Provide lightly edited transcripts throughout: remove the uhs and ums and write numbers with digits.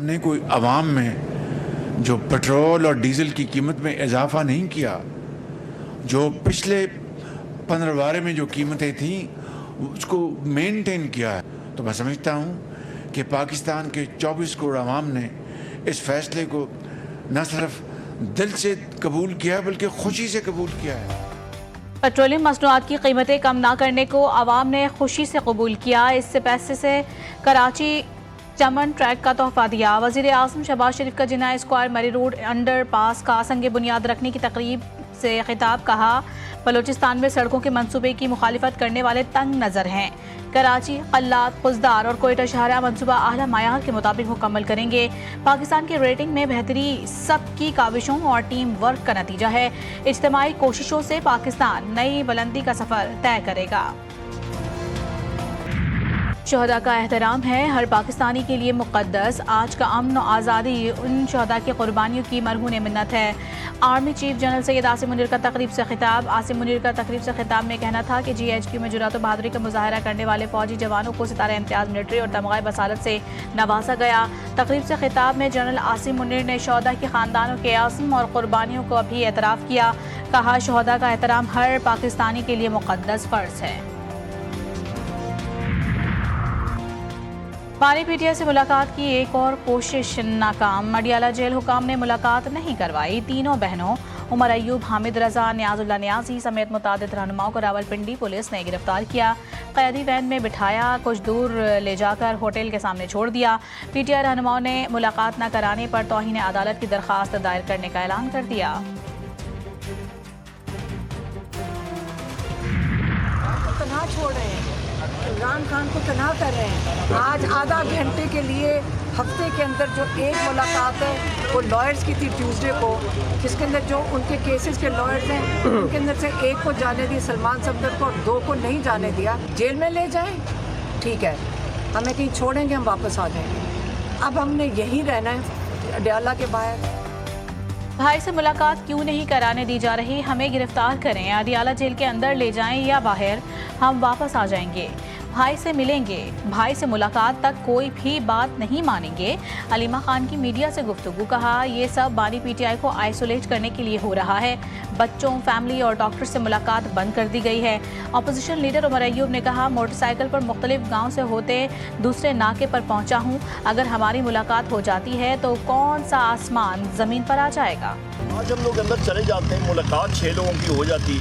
आपने कोई आवाम में जो पेट्रोल और डीज़ल की कीमत में इजाफा नहीं किया, जो पिछले 15 में जो कीमतें थीं उसको मेंटेन किया है, तो मैं समझता हूँ कि पाकिस्तान के 24 करोड़ आवाम ने इस फैसले को न सिर्फ दिल से कबूल किया बल्कि खुशी से कबूल किया है। पेट्रोलियम मसनूआत की कीमतें कम ना करने को आवाम ने खुशी से कबूल किया। इससे पैसे से कराची चमन ट्रैक का तोहफा दिया। वज़ीर आज़म शहबाज शरीफ का जिना स्क्वायर मरी रोड अंडर पास का संग बुनियाद रखने की तकरीब से खिताब। कहा, बलूचिस्तान में सड़कों के मंसूबे की मुखालिफत करने वाले तंग नज़र हैं। कराची, कल्लात, खुजदार और कोयटा शहरा मंसूबा आला मायार के मुताबिक मुकम्मल करेंगे। पाकिस्तान की रेटिंग में बेहतरी सबकी काविशों और टीम वर्क का नतीजा है। इज्तिमाई कोशिशों से पाकिस्तान नई बुलंदी का सफ़र तय करेगा। शहदा का एहतराम है हर पाकिस्तानी के लिए मुक़द्दस। आज का अमन और आज़ादी उन शहदा की कुर्बानियों की मरहून मिन्नत है। Army chief general Syed Asim Munir का तकरीब से खिताब। आसिम मुनीर का तकरीब से खिताब में कहना था कि GHQ में जुरात और बहादुरी का मुजाहरा करने वाले फौजी जवानों को सितारा इम्तियाज़ मिलिट्री और तमग़ा बसालत से नवाजा गया। तकरीब से खिताब में जनरल आसिम मुनीर ने शहदा के ख़ानदानों के आज़म और कुर्बानियों को भी एतराफ़ किया। कहा, शहदा का एहतराम हर पाकिस्तानी के लिए मुक़द्दस फ़र्ज़ है। बानी PTI से मुलाकात की एक और कोशिश नाकाम। मडियाला जेल हुकाम ने मुलाकात नहीं करवाई। तीनों बहनों उमर अयूब, हामिद रजा, न्याजुल्ला न्याजी समेत मुतादिद रहनुमाओं को रावलपिंडी पुलिस ने गिरफ्तार किया। कैदी वैन में बिठाया, कुछ दूर ले जाकर होटल के सामने छोड़ दिया। PTI रहनुमाओं ने मुलाकात न कराने पर तौहीन अदालत की दरख्वास्त दायर करने का ऐलान कर दिया। छोड़ रहे हैं, इमरान खान को तनहा कर रहे हैं। आज आधा घंटे के लिए हफ्ते के अंदर जो एक मुलाकात है वो लॉयर्स की थी ट्यूसडे को, जिसके अंदर जो उनके केसेस के लॉयर्स हैं उनके अंदर से एक को जाने दी सलमान सफदर को और 2 को नहीं जाने दिया। जेल में ले जाएं, ठीक है, हमें कहीं छोड़ेंगे, हम वापस आ जाएंगे। अब हमने यहीं रहना है अडयाला के बाहर। भाई से मुलाकात क्यों नहीं कराने दी जा रही? हमें गिरफ्तार करें, अडियाला जेल के अंदर ले जाएं या बाहर, हम वापस आ जाएंगे। भाई से मिलेंगे, भाई से मुलाकात तक कोई भी बात नहीं मानेंगे। अलीमा खान की मीडिया से गुफ्तगू। कहा, ये सब बानी PTI को आइसोलेट करने के लिए हो रहा है। बच्चों, फैमिली और डॉक्टर से मुलाकात बंद कर दी गई है। अपोजिशन लीडर उमर अयूब ने कहा, मोटरसाइकिल पर मुख्तलिफ गाँव से होते दूसरे नाके पर पहुँचा हूँ। अगर हमारी मुलाकात हो जाती है तो कौन सा आसमान ज़मीन पर आ जाएगा। आज हम लोग अंदर चले जाते हैं, मुलाकात 6 लोगों की हो जाती,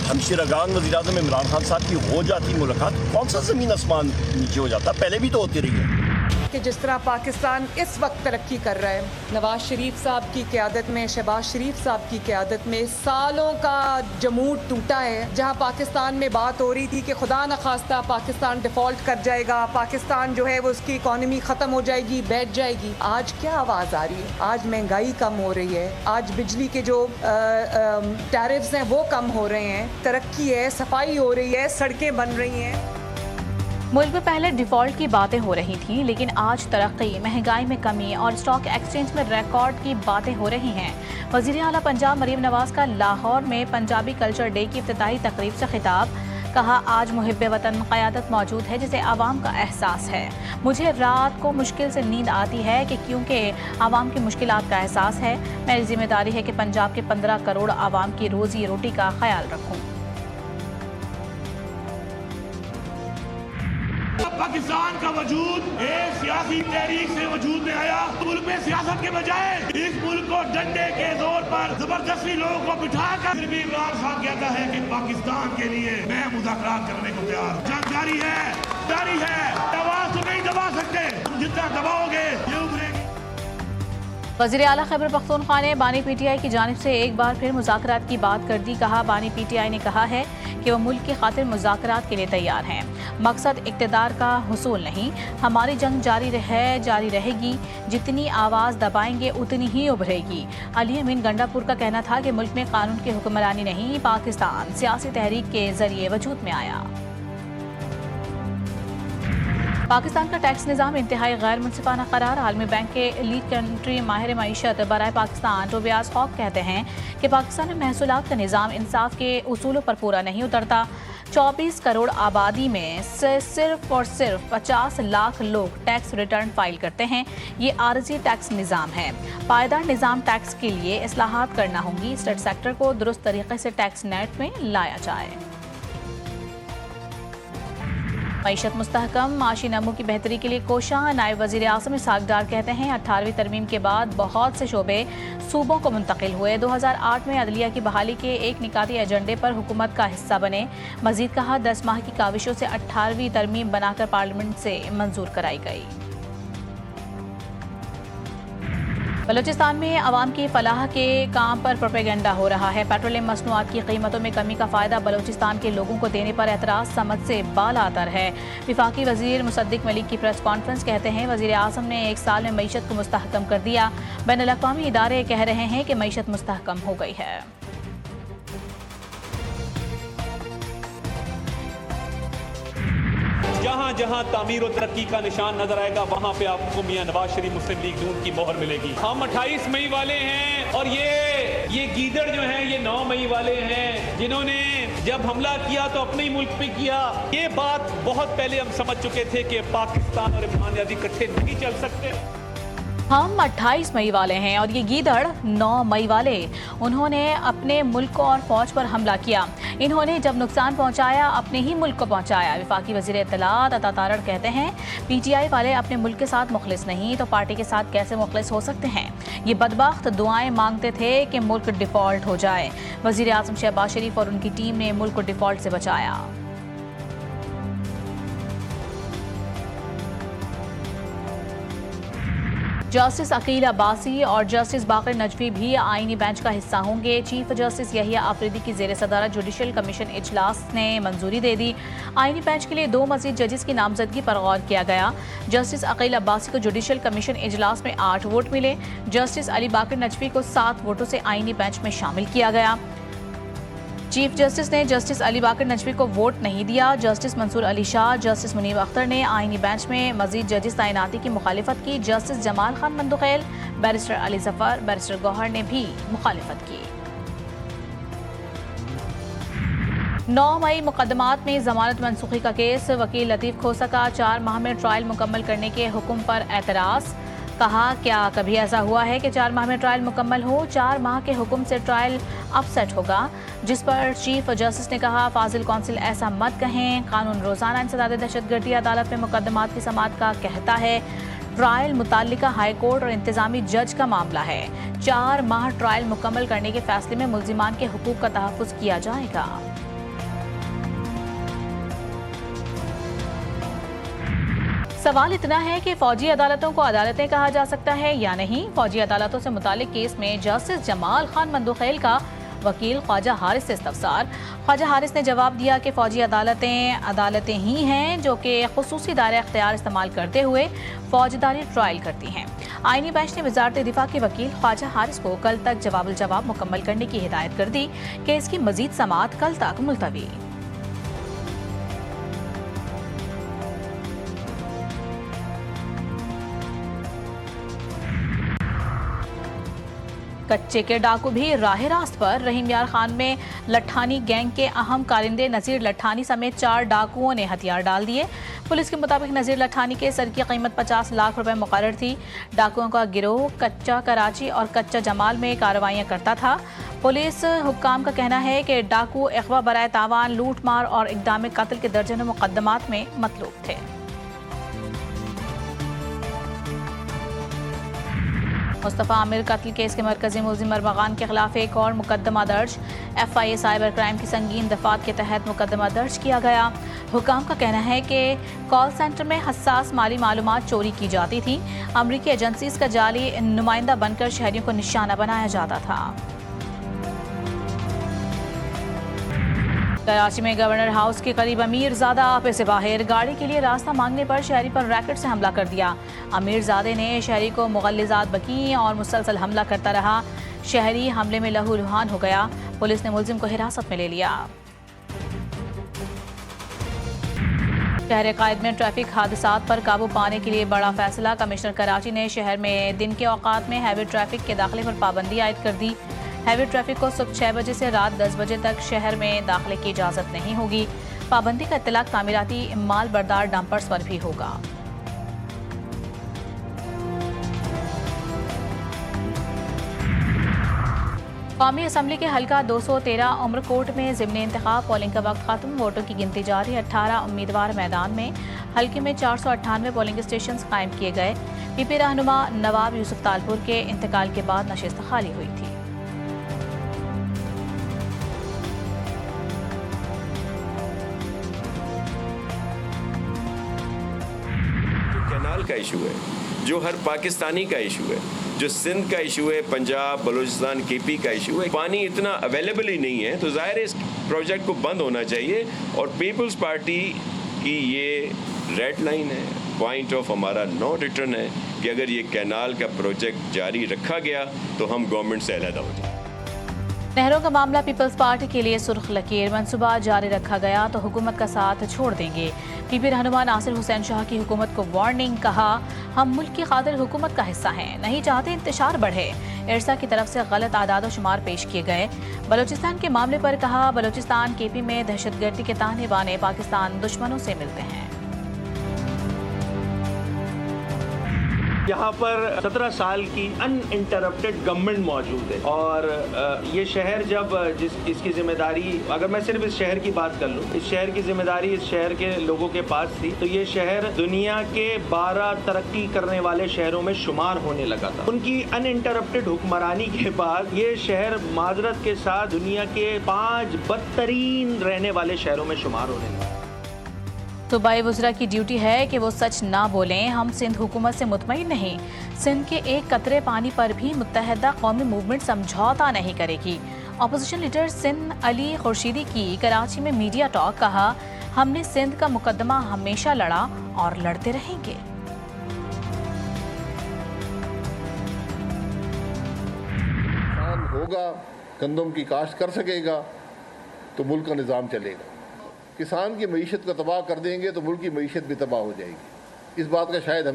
हमशीरगान वज़ीर-ए-आज़म इमरान खान साहब की हो जाती मुलाकात, कौन सा ज़मीन आसमान नीचे हो जाता? पहले भी तो होती रही है कि जिस तरह पाकिस्तान इस वक्त तरक्की कर रहा है, नवाज शरीफ साहब की क़यादत में, शहबाज शरीफ साहब की क़यादत में सालों का जमूद टूटा है। जहां पाकिस्तान में बात हो रही थी कि खुदा न खास्ता पाकिस्तान डिफ़ॉल्ट कर जाएगा, पाकिस्तान जो है वो उसकी इकॉनमी ख़त्म हो जाएगी, बैठ जाएगी। आज क्या आवाज़ आ रही है? आज महंगाई कम हो रही है, आज बिजली के जो टैरिफ्स हैं वो कम हो रहे हैं, तरक्की है, सफाई हो रही है, सड़कें बन रही हैं। मुल्क में पहले डिफ़ॉल्ट की बातें हो रही थीं, लेकिन आज तरक्की, महंगाई में कमी और स्टॉक एक्सचेंज में रिकॉर्ड की बातें हो रही हैं। वज़ीर आला पंजाब मरीम नवाज़ का लाहौर में पंजाबी कल्चर डे की इफ्तिताही तकरीब से खिताब। कहा, आज मुहिब्बे वतन क़यादत मौजूद है जिसे आवाम का एहसास है। मुझे रात को मुश्किल से नींद आती है कि क्योंकि आवाम की मुश्किलात का एहसास है। मेरी जिम्मेदारी है कि पंजाब के 15 करोड़ आवाम की रोज़ी रोटी का ख्याल रखूँ। पाकिस्तान का वजूद एक सियासी तहरीक से वजूद में आया। मुल्क में सियासत के बजाय इस मुल्क को डंडे के जोर पर जबरदस्ती लोगों को बिठाकर फिर भी इमरान खान कहता है कि पाकिस्तान के लिए मैं मुज़ाकरात करने को तैयार। जंग जारी है, आवाज तो नहीं दबा सकते, जितना दबाओगे ये उभरेगी। वज़ीर आला खैबर पख्तूनख्वा ने बानी PTI की जानिब से एक बार फिर मुज़ाकरात की बात कर दी। कहा, बानी PTI ने कहा है कि वह मुल्क की खातिर मुज़ाकरात के लिए तैयार हैं। मकसद इक़्तिदार का हुसूल नहीं, हमारी जंग जारी रहेगी। जितनी आवाज़ दबाएंगे उतनी ही उभरेगी। अली अमीन गंडापुर का कहना था कि मुल्क में कानून की हुक्मरानी नहीं, पाकिस्तान सियासी तहरीक के ज़रिए वजूद में आया। पाकिस्तान का टैक्स निज़ाम इंतहाई गैर मुनसिफाना करार। आलमी बैंक के लीड कंट्री माहिर मईशत बराए पाकिस्तान टोबियास हॉक कहते हैं कि पाकिस्तान में महसूलात का निज़ाम इंसाफ के उसूलों पर पूरा नहीं उतरता। 24 करोड़ आबादी में से सिर्फ और सिर्फ 50 लाख लोग टैक्स रिटर्न फाइल करते हैं। ये आरजी टैक्स निज़ाम है। पायदार निज़ाम टैक्स के लिए इस्लाहात करना होंगी। स्टेट सेक्टर को दुरुस्त तरीके से टैक्स नेट में लाया जाए। मईशत मुस्तहकम, माशी नमू की बेहतरी के लिए कोशा। नायब वज़ीर आज़म इसहाक डार कहते हैं 18वीं तरमीम के बाद बहुत से शोबे सूबों को मुंतकिल हुए। 2008 में अदलिया की बहाली के एक निकाती एजेंडे पर हुकूमत का हिस्सा बने। मजीद कहा 10 माह की काविशों से 18वीं तरमीम बनाकर पार्लियामेंट से मंजूर कराई गई। बलूचिस्तान में अवाम की फलाह के काम पर प्रोपेगेंडा हो रहा है। पेट्रोलियम मसनूआत की कीमतों में कमी का फ़ायदा बलूचिस्तान के लोगों को देने पर एतराज़ समझ से बालातर है। विफाकी वज़ीर मुसद्दिक मलिक की प्रेस कॉन्फ्रेंस कहते हैं वज़ीर आज़म ने 1 साल में मईशत को मुस्तहकम कर दिया। बैनुल-अक़वामी इदारे कह रहे हैं कि मईशत मुस्तहकम हो गई है। जहाँ जहाँ तामीर और तरक्की का निशान नजर आएगा वहाँ पे आपको मियां नवाज शरीफ मुस्लिम लीग नून की मोहर मिलेगी। हम 28 मई वाले हैं और ये गीदड़ जो हैं ये 9 मई वाले हैं, जिन्होंने जब हमला किया तो अपने ही मुल्क पे किया। ये बात बहुत पहले हम समझ चुके थे कि पाकिस्तान और इमरान यादी इकट्ठे नहीं चल सकते। हम 28 मई वाले हैं और ये गीदड़ 9 मई वाले। उन्होंने अपने मुल्क और फौज पर हमला किया। इन्होंने जब नुकसान पहुंचाया अपने ही मुल्क को पहुंचाया। विफाकी वज़ीर इत्तलात अता तारड़ कहते हैं PTI वाले अपने मुल्क के साथ मुखलिस नहीं तो पार्टी के साथ कैसे मुखलिस हो सकते हैं। ये बदबख्त दुआएं मांगते थे कि मुल्क डिफ़ॉल्ट हो जाए। वज़ीर आज़म शहबाज शरीफ और उनकी टीम ने मुल्क को डिफ़ॉल्ट से बचाया। जस्टिस अकील अब्बासी और जस्टिस बाकर नजवी भी आईनी बेंच का हिस्सा होंगे। चीफ जस्टिस यहिया आफरीदी की ज़ेर सदारत जुडिशल कमीशन इजलास ने मंजूरी दे दी। आईनी बेंच के लिए 2 मज़ीद जजेस की नामजदगी पर गौर किया गया। जस्टिस अकील अब्बासी को जुडिशल कमीशन इजलास में 8 वोट मिले। जस्टिस अली बाकर नजवी को 7 वोटों से आईनी बेंच में शामिल किया गया। चीफ जस्टिस ने जस्टिस अली बाकर नजवी को वोट नहीं दिया। जस्टिस मंसूर अली शाह, जस्टिस मुनीब अख्तर ने आईनी बेंच में मजीद जजेस तैनाती की मुखालिफत की। Justice Jamal Khan Mandokhel, barrister Ali Zafar, barrister Gohar ने भी मुखालिफत की। 9 मई मुकदमात में जमानत मनसूखी का केस। वकील लतीफ खोसा का 4 माह में ट्रायल मुकम्मल करने के हुक्म पर एतराज़। कहा क्या कभी ऐसा हुआ है कि 4 माह में ट्रायल मुकम्मल हो? 4 माह के हुक्म से ट्रायल अपसेट होगा। जिस पर चीफ जस्टिस ने कहा फाजिल कौंसिल ऐसा मत कहें। कानून रोजाना इंसदाद दहशतगर्दी अदालत में मुकदमात की समाअत का कहता है। ट्रायल मुताल्लिका हाई कोर्ट और इंतजामी जज का मामला है। 4 माह ट्रायल मुकम्मल करने के फैसले में मुल्जिमान के हुकूक का तहफ़्फ़ुज़ किया जाएगा। सवाल इतना है कि फौजी अदालतों को अदालतें कहा जा सकता है या नहीं। फौजी अदालतों से मुतालिक केस में जस्टिस जमाल खान मंदुखेल का वकील ख्वाजा हारिस से इस्तफसार। ख्वाजा हारिस ने जवाब दिया कि फौजी अदालतें ही हैं जो कि खुसूसी दायरा इख्तियार इस्तेमाल करते हुए फौजदारी ट्रायल करती हैं। आईनी बेंच ने वजारत दिफा के वकील ख्वाजा हारिस को कल तक जवाब मुकम्मल करने की हिदायत कर दी कि इसकी मजीद समाअत कल तक मुलतवी। कच्चे के डाकू भी राह रास्त पर। रहीम यार खान में लट्ठानी गैंग के अहम कारिंदे नज़ीर लट्ठानी समेत 4 डाकुओं ने हथियार डाल दिए। पुलिस के मुताबिक नज़ीर लट्ठानी के सर की कीमत 50 लाख रुपए मुकर्रर थी। डाकुओं का गिरोह कच्चा कराची और कच्चा जमाल में कार्रवाइयाँ करता था। पुलिस हुक्काम का कहना है कि डाकू अगवा बराए तावान, लूट मार और इक़दाम कत्ल के दर्जनों मुकदमात में मतलूब थे। मुस्तफ़ा आमिर कत्ल केस के मरकजी मुलजिम अरबगान के खिलाफ एक और मुकदमा दर्ज। FIA साइबर क्राइम की संगीन दफात के तहत मुकदमा दर्ज किया गया। हुकाम का कहना है कि कॉल सेंटर में हसास माली मालूमात चोरी की जाती थी। अमरीकी एजेंसीज का जाली नुमाइंदा बनकर शहरियों को निशाना बनाया जाता था। कराची में गवर्नर हाउस के करीब अमीरजादा आपे से बाहर। गाड़ी के लिए रास्ता मांगने पर शहरी पर रैकेट से हमला कर दिया। अमीरजादे ने शहरी को मुगल्लिज़ात बकी और मुसलसल हमला करता रहा। शहरी हमले में लहूलुहान हो गया। पुलिस ने मुलजिम को हिरासत में ले लिया। शहर कायद में ट्रैफिक हादसात पर काबू पाने के लिए बड़ा फैसला। कमिश्नर कराची ने शहर में दिन के औकात में हैवी ट्रैफिक के दाखिले पर पाबंदी आयद कर दी। हैवी ट्रैफिक को सुबह 6 बजे से रात 10 बजे तक शहर में दाखिले की इजाज़त नहीं होगी। पाबंदी का इत्तलाक तामीराती माल बरदार डंपर्स पर भी होगा। कौमी असम्बली के हल्का 213 उमरकोट में ज़िमनी इंतखाब पोलिंग का वक्त खत्म, वोटों की गिनती जारी। 18 उम्मीदवार मैदान में। हल्के में 498 पोलिंग स्टेशन कायम किए गए। पीपी रहनुमा नवाब यूसुफ तालपुर के इंतकाल के बाद नशिस्त खाली हुई थी। कैनाल का इशू है, जो हर पाकिस्तानी का इशू है, जो सिंध का इशू है, पंजाब बलूचिस्तान केपी का इशू है। पानी इतना अवेलेबल ही नहीं है, तो जाहिर है इस प्रोजेक्ट को बंद होना चाहिए। और पीपल्स पार्टी की ये रेड लाइन है, पॉइंट ऑफ हमारा नो रिटर्न है कि अगर ये कैनाल का प्रोजेक्ट जारी रखा गया तो हम गवर्नमेंट से अलहदा हो जाए। नहरों का मामला पीपल्स पार्टी के लिए सुर्ख लकीर, मंसूबा जारी रखा गया तो हुकूमत का साथ छोड़ देंगे। पीपी रहनुमा नासिर हुसैन शाह की हुकूमत को वार्निंग, कहा हम मुल्क की खातिर हुकूमत का हिस्सा हैं, नहीं चाहते इंतशार बढ़े। इरसा की तरफ से गलत आदाद व शुमार पेश किए गए। बलूचिस्तान के मामले पर कहा बलूचिस्तान केपी में दहशतगर्दी के ताने बाने पाकिस्तान दुश्मनों से मिलते हैं। यहाँ पर 17 साल की अनइंटरप्टेड गवर्नमेंट मौजूद है और ये शहर जब इसकी जिम्मेदारी, अगर मैं सिर्फ इस शहर की बात कर लूँ, इस शहर की जिम्मेदारी इस शहर के लोगों के पास थी, तो ये शहर दुनिया के 12 तरक्की करने वाले शहरों में शुमार होने लगा था। उनकी अनइंटरप्टेड हुक्मरानी के बाद ये शहर माजरत के साथ दुनिया के 5 बदतरीन रहने वाले शहरों में शुमार होने लगा। सूबाई वज़रा की ड्यूटी है कि वो सच ना बोलें। हम सिंध हुकूमत से मुतमईन नहीं। सिंध के एक कतरे पानी पर भी मुत्तहदा कौमी मूवमेंट समझौता नहीं करेगी। अपोजिशन लीडर सिंध अली खुर्शीदी की कराची में मीडिया टॉक, कहा हमने सिंध का मुकदमा हमेशा लड़ा और लड़ते रहेंगे। किसान होगा, गंदम की काश्त कर सकेगा तो मुल्क का निज़ाम चलेगा। किसान की मईशत को तबाह कर देंगे तो मुल्क की मईशत भी तबाह हो जाएगी। इस बात का शायद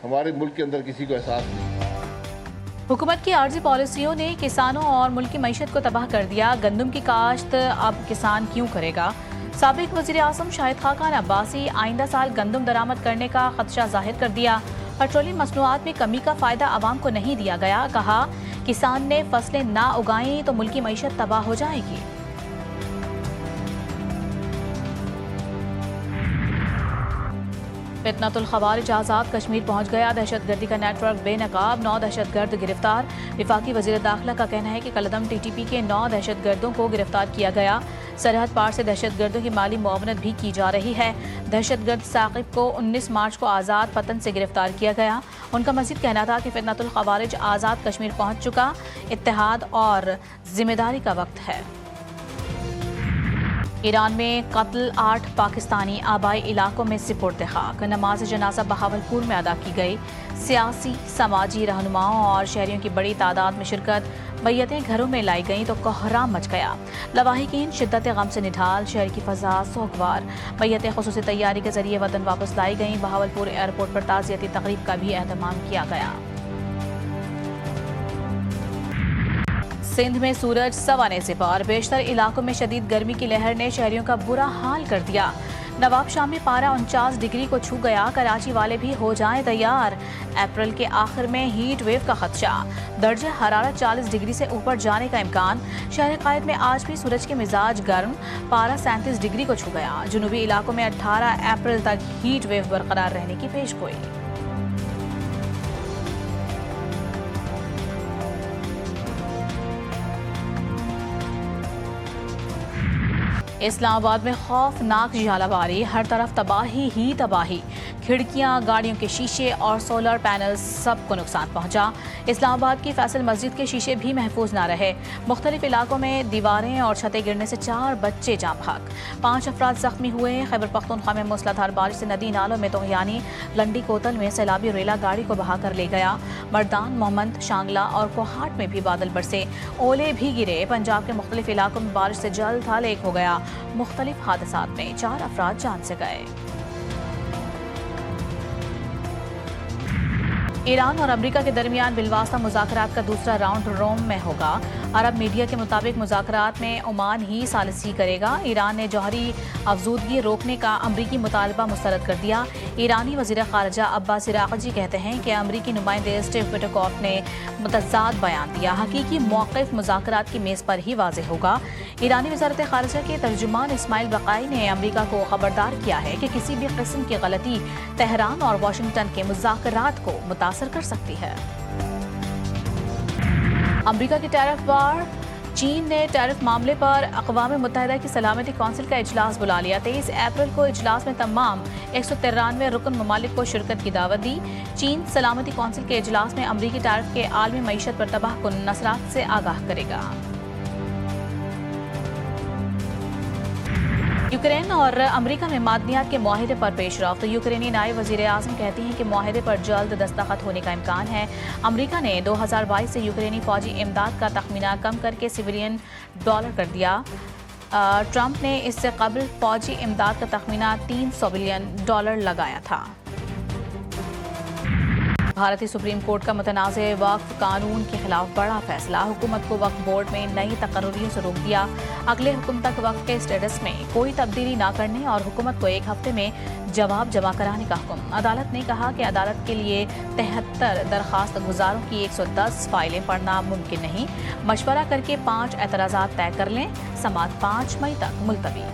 हमारे मुल्क के अंदर किसी को एहसास नहीं। हुकूमत की आर्जी पॉलिसियों ने किसानों और मुल्क की मईशत को तबाह कर दिया। गंदम की काश्त अब किसान क्यों करेगा? साबिक वज़ीर आज़म शाहिद खाकान अब्बासी आइंदा साल गंदम दरामद करने का खदशा जाहिर कर दिया। पेट्रोलियम मसनूआत में कमी का फ़ायदा आवाम को नहीं दिया गया। कहा किसान ने फसलें ना उगाई तो मुल्क की मईशत तबाह हो जाएगी। फितनतुल खवारिज आज़ाद कश्मीर पहुंच गया। दहशतगर्दी का नेटवर्क बेनकाब, 9 दहशतगर्द गिरफ्तार। विफाकी वज़ीर दाखिला का कहना है कि कलदम टीटीपी के 9 दहशतगर्दों को गिरफ्तार किया गया। सरहद पार से दहशतगर्दों की माली मुआवनत भी की जा रही है। दहशतगर्द साकिब को 19 मार्च को आज़ाद पतन से गिरफ्तार किया गया। उनका मज़ीद कहना था कि फितनतुल खवारिज आज़ाद कश्मीर पहुंच चुका। इत्तेहाद और जिम्मेदारी का वक्त है। ईरान में कत्ल 8 पाकिस्तानी आबाई इलाकों में सिपुर्द खाक। नमाज जनाजा बहावलपुर में अदा की गई। सियासी समाजी रहनुमाओं और शहरियों की बड़ी तादाद में शिरकत। मैयतें घरों में लाई गईं तो कोहराम मच गया। लवाहिकीन शिद्दत गम से निढाल, शहर की फ़ज़ा सोगवार। मैयतें ख़ुसूसी तैयारी के जरिए वतन वापस लाई गईं। बहावलपुर एयरपोर्ट पर ताज़ियती तकरीब का भी एहतमाम किया गया। सिंध में सूरज सवाने से पार। बेशतर इलाकों में शदीद गर्मी की लहर ने शहरियों का बुरा हाल कर दिया। नवाब शाह में पारा 49 डिग्री को छू गया। कराची वाले भी हो जाएं तैयार। अप्रैल के आखिर में हीट वेव का खदशा। दर्जा हरारत 40 डिग्री से ऊपर जाने का इम्कान। शहर कायद में आज भी सूरज के मिजाज गर्म। पारा 37 डिग्री को छू गया। जुनूबी इलाकों में 18 अप्रैल तक हीट वेव बरकरार रहने की पेशगोई। इस्लामाबाद में खौफनाक झालावारी। हर तरफ तबाही ही तबाही। खिड़कियां, गाड़ियों के शीशे और सोलर पैनल सबको नुकसान पहुंचा। इस्लामाबाद की फैसल मस्जिद के शीशे भी महफूज ना रहे। मुख्तलिफ इलाकों में दीवारें और छतें गिरने से 4 बच्चे जाँ भाग। 5 अफराद जख्मी हुए। खैबर पख्तूनख्वा में मूसलाधार बारिश से नदी नालों में तोहियानी। लंडी कोतल में सैलाबी रेला गाड़ी को बहा कर ले गया। मर्दान, मोहम्मद, शांगला और कोहाट में भी बादल बरसे। ओले भी गिरे। पंजाब के मुख्तलिफ इलाकों में बारिश से जल थल एक हो गया। मुख्तलिफ हादसात में 4 अफराद जान से गए। ईरान और अमेरिका के दरमियान बिलवास्ता मुज़ाकरात का दूसरा राउंड रोम में होगा। अरब मीडिया के मुताबिक मुज़ाकरात में ओमान ही सालिसी करेगा। ईरान ने जौहरी अफजूदगी रोकने का अमरीकी मुतालबा मुस्तरद कर दिया। ईरानी वज़ीर ख़ारजा अब्बास इराक़ची कहते हैं कि अमरीकी नुमाइंदे स्टीव विटकॉफ ने मुतज़ाद बयान दिया। हकीकी मौक़िफ़ मुज़ाकरात की मेज़ पर ही वाज़ेह होगा। ईरानी वज़ारत ख़ारजा के तर्जुमान इस्माइल बक़ाई ने अमरीका को खबरदार किया है कि किसी भी किस्म की गलती तेहरान और वाशिंगटन के मुज़ाकरात को मुतासर कर सकती है। अमरीका की टैरिफ वार। चीन ने टैरिफ मामले पर अक़वाम मुत्तहिदा की सलामती कौंसिल का इजलास बुला लिया। 23 अप्रैल को इजलास में तमाम 193 रुकन ममालिक को शिरकत की दावत दी। चीन सलामती कौंसिल के इजलास में अमरीकी टैरिफ के आलमी मईशत पर तबाहकुन असरात से आगाह करेगा। यूक्रेन और अमरीका में मादनियात के मुआहिदे पर पेशरफ्त। यूक्रेनी नायब वज़ीर आज़म कहती हैं कि मुआहिदे पर जल्द दस्तखत होने का इम्कान है। अमरीका ने 2022 से यूक्रेनी फौजी इमदाद का तखमीना कम करके $1 बिलियन कर दिया। ट्रंप ने इससे कबल फौजी इमदाद का तखमीना $300 बिलियन लगाया था। भारतीय सुप्रीम कोर्ट का मुतनाज़ वक्फ कानून के खिलाफ बड़ा फैसला। हुकूमत को वक्फ बोर्ड में नई तकर्रियों से रोक दिया। अगले हुक्म तक वक्फ के स्टेटस में कोई तब्दीली न करने और हुकूमत को 1 हफ्ते में जवाब जमा कराने का हुक्म। अदालत ने कहा कि अदालत के लिए 73 दरख्वास्त गुजारों की 110 फाइलें पढ़ना मुमकिन नहीं। मशवरा करके 5 एतराज़ात तय कर लें। समाअत 5 मई तक मुलतवी।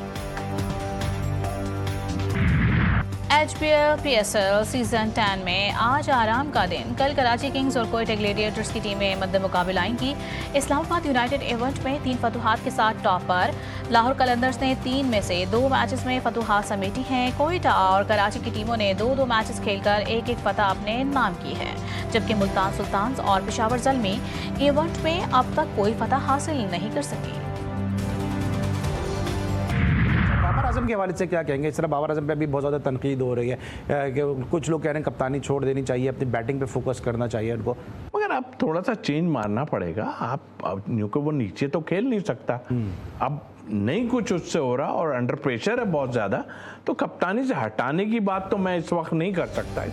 HBL PSL सीजन 10 में आज आराम का दिन। कल कराची किंग्स और कोयटा ग्लेडिएटर्स की टीमें मद्दे मुकाबला आएंगी। इस्लामाबाद यूनाइटेड इवेंट में 3 फतुहात के साथ टॉप पर। लाहौर कलंदर्स ने 3 में से 2 मैचेस में फतुहात समेटी हैं। कोयटा और कराची की टीमों ने 2-2 मैचेस खेलकर 1-1 फतह अपने नाम की है, जबकि मुल्तान सुल्तान्स और पेशावर ज़ल्मी इवेंट में अब तक कोई फतह हासिल नहीं कर सकी। बाबर आजम के हवाले से क्या कहेंगे? इस तरह बाबर आजम पे भी बहुत ज़्यादा तनकीद हो रही है कि कुछ लोग कह रहे हैं कप्तानी छोड़ देनी चाहिए, अपनी बैटिंग पे फोकस करना चाहिए उनको। मगर अब थोड़ा सा चेंज मारना पड़ेगा। आप क्योंकि वो नीचे तो खेल नहीं सकता, अब नहीं कुछ उससे हो रहा और अंडर प्रेशर है बहुत ज़्यादा, तो कप्तानी से हटाने की बात तो मैं इस वक्त नहीं कर सकता।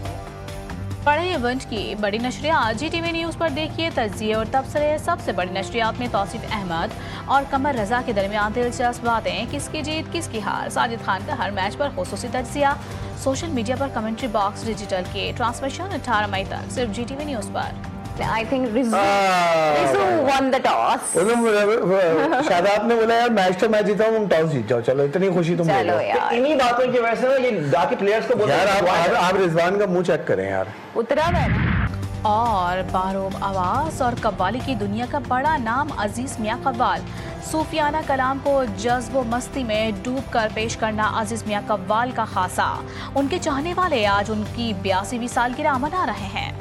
पढ़े इवेंट की बड़ी नशरियात GTV न्यूज़ पर देखिए तज्जिए और तबसरे। सबसे बड़ी नशरियात में तौसीफ अहमद और कमर रजा के दरमियान दिलचस्प बातें, किसकी जीत किसकी हार, साजिद खान का हर मैच पर खुसूसी तज्जिया। सोशल मीडिया पर कमेंट्री बॉक्स डिजिटल के ट्रांसमिशन 18 मई तक सिर्फ GTV न्यूज़ पर। I think Rizzu won the toss. Shadab ने बोला यार मैच तो मैं जीता हूँ, तुम टॉस जीत जाओ, चलो इतनी खुशी तुम ले लो। इन्हीं बातों की वजह से ना ये जाके प्लेयर्स को बोलते हैं यार आप रिजवान का मुंह चेक करें यार। उतरा है ना। और बारोब आवाज़ और कव्वाली की दुनिया का बड़ा नाम अजीज मियाँ कव्वाल। सूफियाना कलाम को जज्ब व मस्ती में डूब कर पेश करना अजीज मियाँ कव्वाल का खासा। उनके चाहने वाले आज उनकी 82वीं सालगिरह मना रहे हैं।